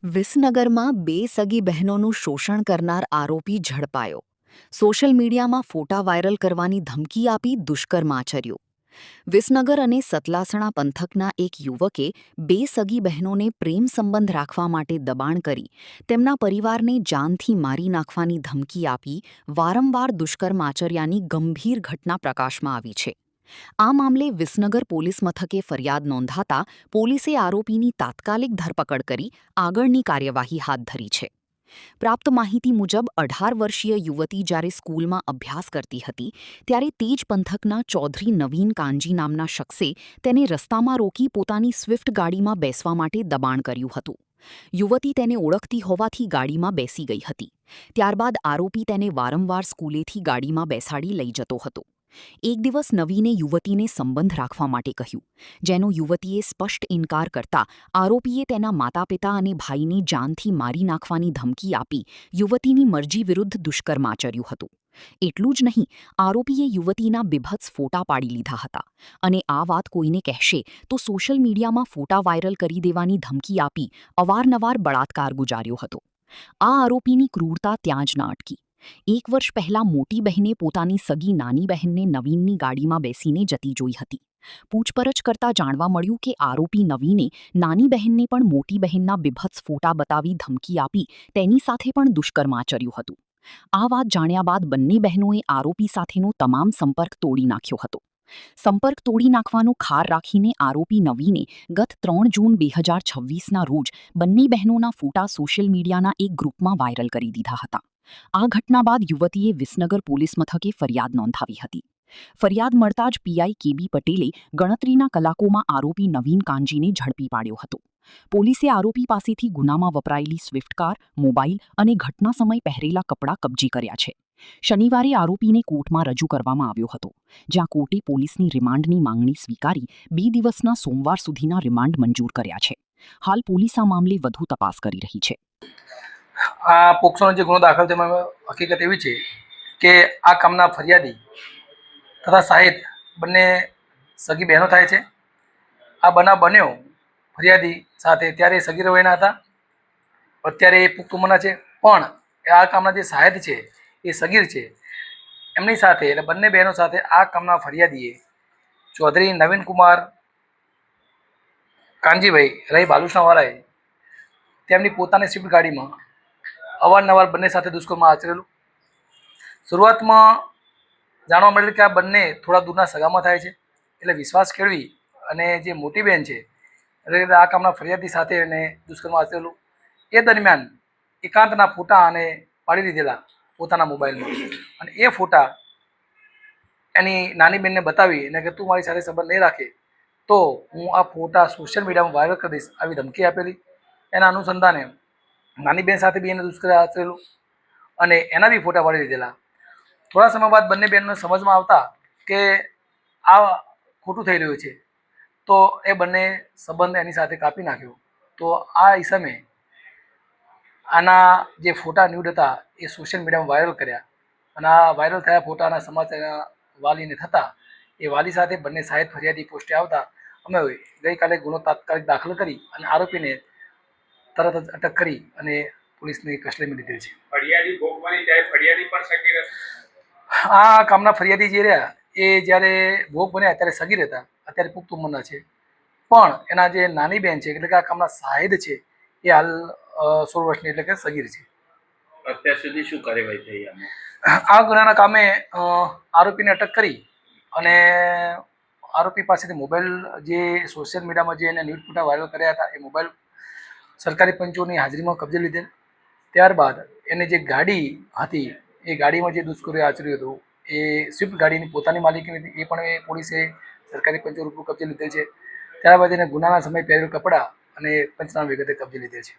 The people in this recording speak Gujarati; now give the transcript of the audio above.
વિસનગરમાં બે સગી બહેનોનું શોષણ કરનાર આરોપી ઝડપાયો. સોશિયલ મીડિયામાં ફોટા વાયરલ કરવાની ધમકી આપી દુષ્કર્મ આચર્યું. વિસનગર અને સતલાસણા પંથકના એક યુવકે બે સગી બહેનોને પ્રેમ સંબંધ રાખવા માટે દબાણ કરી તેમના પરિવારને જાનથી મારી નાખવાની ધમકી આપી વારંવાર દુષ્કર્મ આચર્યાની ગંભીર ઘટના પ્રકાશમાં આવી છે. આ મામલે વિસનગર પોલીસ મથકે ફરિયાદ નોંધાતા પોલીસે આરોપીની તાત્કાલિક ધરપકડ કરી આગળની કાર્યવાહી હાથ ધરી છે. પ્રાપ્ત માહિતી મુજબ 18 વર્ષીય યુવતી જ્યારે સ્કૂલમાં અભ્યાસ કરતી હતી ત્યારે તે જ પંથકના ચૌધરી નવીન કાંજી નામના શખ્સે તેને રસ્તામાં રોકી પોતાની સ્વિફ્ટ ગાડીમાં બેસવા માટે દબાણ કર્યું હતું. યુવતી તેને ઓળખતી હોવાથી ગાડીમાં બેસી ગઈ હતી. ત્યારબાદ આરોપી તેને વારંવાર સ્કૂલેથી ગાડીમાં બેસાડી લઈ જતો હતો. એક દિવસ નવીને યુવતીને સંબંધ રાખવા માટે કહ્યું, જેનો યુવતીએ સ્પષ્ટ ઇનકાર કરતા આરોપીએ તેના માતાપિતા અને ભાઈને જાનથી મારી નાખવાની ધમકી આપી યુવતીની મરજી વિરુદ્ધ દુષ્કર્મ આચર્યું હતું. એટલું જ નહીં, આરોપીએ યુવતીના બીભત્સ ફોટા પાડી લીધા હતા અને આ વાત કોઈને કહેશે તો સોશિયલ મીડિયામાં ફોટા વાયરલ કરી દેવાની ધમકી આપી અવારનવાર બળાત્કાર ગુજાર્યો હતો. આ આરોપીની ક્રૂરતા ત્યાં જ ન અટકી. એક વર્ષ પહેલા મોટી બહેને પોતાની સગી નાની બહેનને નવીનની ગાડીમાં બેસીને જતી જોઈ હતી. પૂછપરછ કરતા જાણવા મળ્યું કે આરોપી નવીને નાની બહેનને પણ મોટી બહેનના બીભત્સ ફોટા બતાવી ધમકી આપી તેની સાથે પણ દુષ્કર્મ આચર્યું હતું. આ વાત જાણ્યા બાદ બંને બહેનોએ આરોપી સાથેનો તમામ સંપર્ક તોડી નાખ્યો હતો. સંપર્ક તોડી નાખવાનો ખાર રાખીને આરોપી નવીને ગત 3 જૂન 2026ના રોજ બંને બહેનોના ફોટા સોશિયલ મીડિયાના એક ગ્રુપમાં વાયરલ કરી દીધા હતા. આ ઘટના બાદ યુવતીએ વિસનગર પોલીસ મથકે ફરિયાદ નોંધાવી હતી. ફરિયાદ મળતા જ પીઆઈ કેબી પટેલે ગણતરીના કલાકોમાં આરોપી નવીન કાંજીને ઝડપી પાડ્યો હતો. પોલીસે આરોપી પાસેથી ગુનામાં વપરાયેલી સ્વિફ્ટ કાર, મોબાઈલ અને ઘટના સમય પહેરેલા કપડાં કબજે કર્યા છે. શનિવારે આરોપીને કોર્ટમાં રજૂ કરવામાં આવ્યો હતો, જ્યાં કોર્ટે પોલીસની રિમાન્ડની માંગણી સ્વીકારી 2 દિવસના સોમવાર સુધીના રિમાન્ડ મંજૂર કર્યા છે. હાલ પોલીસ આ મામલે વધુ તપાસ કરી રહી છે. આ પોક્સોનો જે ગુનો દાખલ તેમાં હકીકત એવી છે કે આ કામના ફરિયાદી તથા સાહિદ બંને સગી બહેનો થાય છે. આ બનાવ બન્યો ફરિયાદી સાથે ત્યારે સગીર વયના હતા, અત્યારે એ પુખ્ત ઉંમરના છે. પણ આ કામના જે સાહિદ છે એ સગીર છે. એમની સાથે એટલે બંને બહેનો સાથે આ કામના ફરિયાદીએ ચૌધરી નવીન કુમાર કાંજીભાઈ રહી બાલુસણાવાળાએ તેમની પોતાની સ્વિફ્ટ ગાડીમાં અવારનવાર બંને સાથે દુષ્કર્મ આચરેલું. શરૂઆતમાં જાણવા મળેલ કે આ બંને થોડા દૂરના સગામાં થાય છે, એટલે વિશ્વાસ કેળવી અને જે મોટી બહેન છે એટલે આ કામના ફરિયાદી સાથે એને દુષ્કર્મ આચરેલું. એ દરમિયાન એકાંતના ફોટા અને પાડી લીધેલા પોતાના મોબાઈલમાં, અને એ ફોટા એની નાની બહેનને બતાવી અને કે તું મારી સાથે સંબંધ નહીં રાખે તો હું આ ફોટા સોશિયલ મીડિયામાં વાયરલ કરી દઈશ આવી ધમકી આપેલી. એના અનુસંધાને નાની બહેન સાથે બી એને દુષ્કર્મ આચરેલું અને એના બી ફોટા પાડી લીધેલા. થોડા સમય બાદ બંને બહેનોને સમજમાં આવતા કે આ ખોટું થઈ રહ્યું છે તો એ બંને સંબંધ એની સાથે કાપી નાખ્યો. તો આ ઈસમે આના જે ફોટા ન્યૂડ હતા એ સોશિયલ મીડિયામાં વાયરલ કર્યા, અને આ વાયરલ થયા ફોટાના સમાચાર વાલીને થતાં એ વાલી સાથે બંને સાહિદ ફરિયાદી પોસ્ટે આવતા અમે ગઈકાલે ગુનો તાત્કાલિક દાખલ કરી અને આરોપીને તરત જ અટક કરી અને પોલીસની કસ્ટડીમાં લીધેલ છે. ફરિયાદી ભોગ બની ત્યારે ફરિયાદી પર સગીર હતા. આ કામના ફરિયાદી જે રહ્યા એ જ્યારે ભોગ બન્યા ત્યારે સગીર હતા, અત્યારે પુખ્ત ઉંમરના છે. પણ એના જે નાની બહેન છે એટલે કે આ કામના સાહિદ છે એ હાલ 16 વર્ષની એટલે કે સગીર છે. અત્યાર સુધી શું કાર્યવાહી થઈ આમાં? આ ગુનાના કામે આરોપીને અટક કરી અને આરોપી પાસેથી મોબાઈલ જે સોશિયલ મીડિયામાં જે એને ન્યૂડ ફોટા વાયરલ કર્યા હતા એ મોબાઈલ સરકારી પંચોની હાજરીમાં કબજે લીધેલ. ત્યારબાદ એને જે ગાડી હતી એ ગાડીમાં જે દુષ્કર્મ આચર્યું હતું એ સ્વિફ્ટ ગાડીની પોતાની માલિકીની હતી, એ પણ એ પોલીસે સરકારી પંચો રૂપે કબજે લીધેલ છે. ત્યારબાદ એને ગુનાના સમય પહેરેલ કપડાં અને પંચનામા વિગતે કબજે લીધેલ છે.